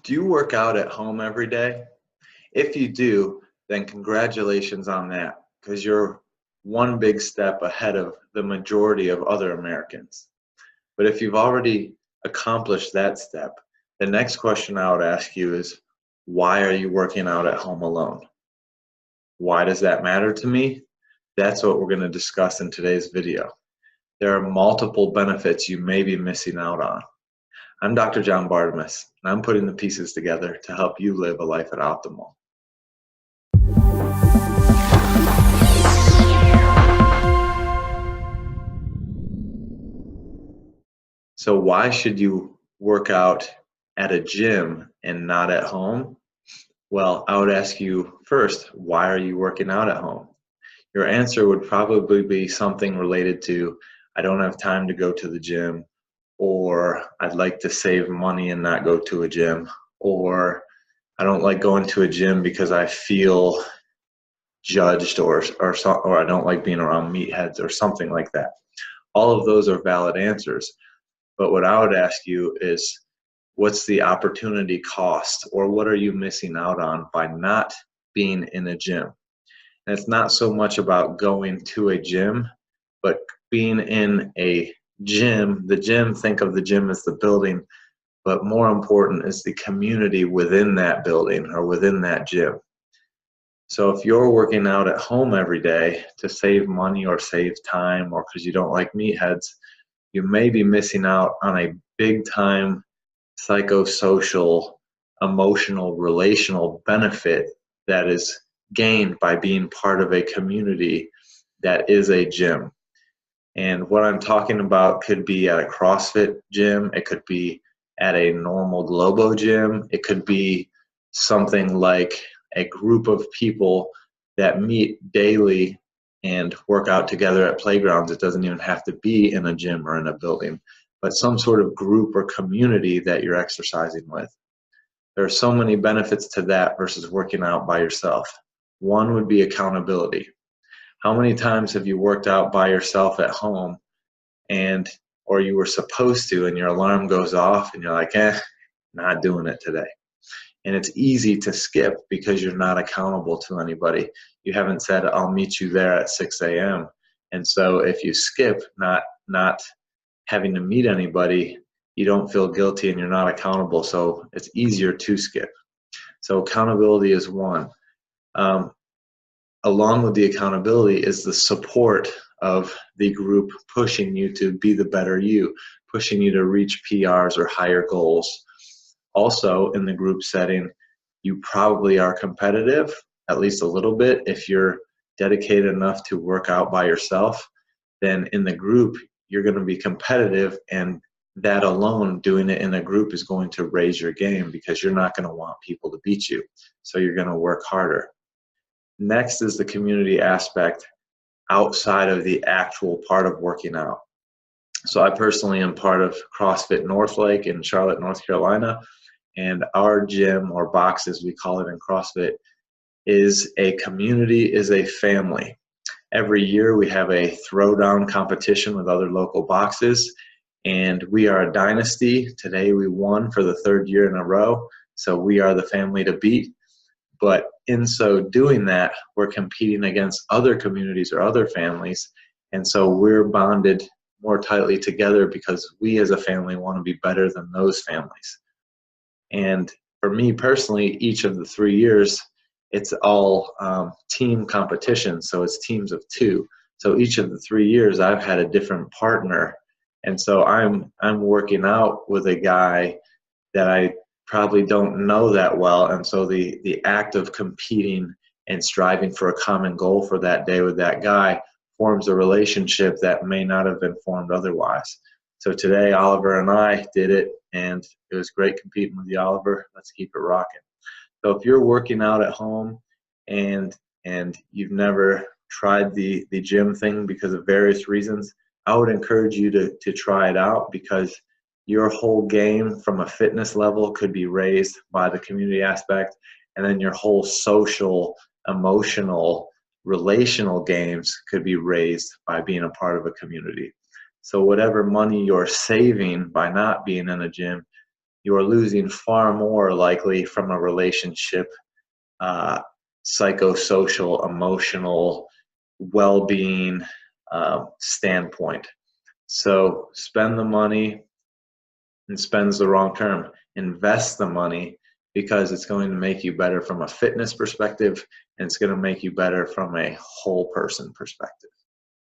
Do you work out at home every day? If you do, then congratulations on that, because you're one big step ahead of the majority of other Americans. But if you've already accomplished that step, the next question I would ask you is, why are you working out at home alone? Why does that matter to me? That's what we're going to discuss in today's video. There are multiple benefits you may be missing out on. I'm Dr. John Bartemus, and I'm putting the pieces together to help you live a life at optimal. So why should you work out at a gym and not at home? Well, I would ask you first, why are you working out at home? Your answer would probably be something related to, I don't have time to go to the gym, or I'd like to save money and not go to a gym, or I don't like going to a gym because I feel judged, or I don't like being around meatheads, or something like that. All of those are valid answers. But what I would ask you is, what's the opportunity cost, or what are you missing out on by not being in a gym? And it's not so much about going to a gym, but being in a gym. The gym, think of the gym as the building, but more important is the community within that building or within that gym. So if you're working out at home every day to save money or save time, or because you don't like meatheads, you may be missing out on a big time psychosocial, emotional, relational benefit that is gained by being part of a community that is a gym. And what I'm talking about could be at a CrossFit gym, it could be at a normal Globo gym, it could be something like a group of people that meet daily and work out together at playgrounds. It doesn't even have to be in a gym or in a building, but some sort of group or community that you're exercising with. There are so many benefits to that versus working out by yourself. One would be accountability. How many times have you worked out by yourself at home or you were supposed to, and your alarm goes off and you're like, not doing it today. And it's easy to skip because you're not accountable to anybody. You haven't said, I'll meet you there at 6 a.m. And so if you skip, not having to meet anybody, you don't feel guilty and you're not accountable. So it's easier to skip. So accountability is one. Along with the accountability is the support of the group pushing you to be the better you, pushing you to reach PRs or higher goals. Also, in the group setting, you probably are competitive, at least a little bit. If you're dedicated enough to work out by yourself, then in the group, you're going to be competitive, and that alone, doing it in a group, is going to raise your game because you're not going to want people to beat you. So you're going to work harder. Next is the community aspect outside of the actual part of working out. So I personally am part of CrossFit Northlake in Charlotte, North Carolina, and our gym, or box as we call it in CrossFit, is a community, is a family. Every year we have a throwdown competition with other local boxes, and we are a dynasty. Today we won for the third year in a row, so we are the family to beat. But in so doing that, we're competing against other communities or other families, and so we're bonded more tightly together because we as a family want to be better than those families. And for me personally, each of the 3 years, it's all team competition, so it's teams of 2. So each of the 3 years, I've had a different partner, and so I'm working out with a guy that I probably don't know that well, and so the act of competing and striving for a common goal for that day with that guy forms a relationship that may not have been formed otherwise. So today, Oliver and I did it, and it was great competing with you, Oliver. Let's keep it rocking. So if you're working out at home and you've never tried the gym thing because of various reasons, I would encourage you to try it out, because your whole game from a fitness level could be raised by the community aspect, and then your whole social, emotional, relational games could be raised by being a part of a community. So whatever money you're saving by not being in a gym, you are losing far more likely from a relationship, psychosocial, emotional, well-being standpoint. So spend the money, and spends the wrong term. Invest the money, because it's going to make you better from a fitness perspective, and it's going to make you better from a whole person perspective.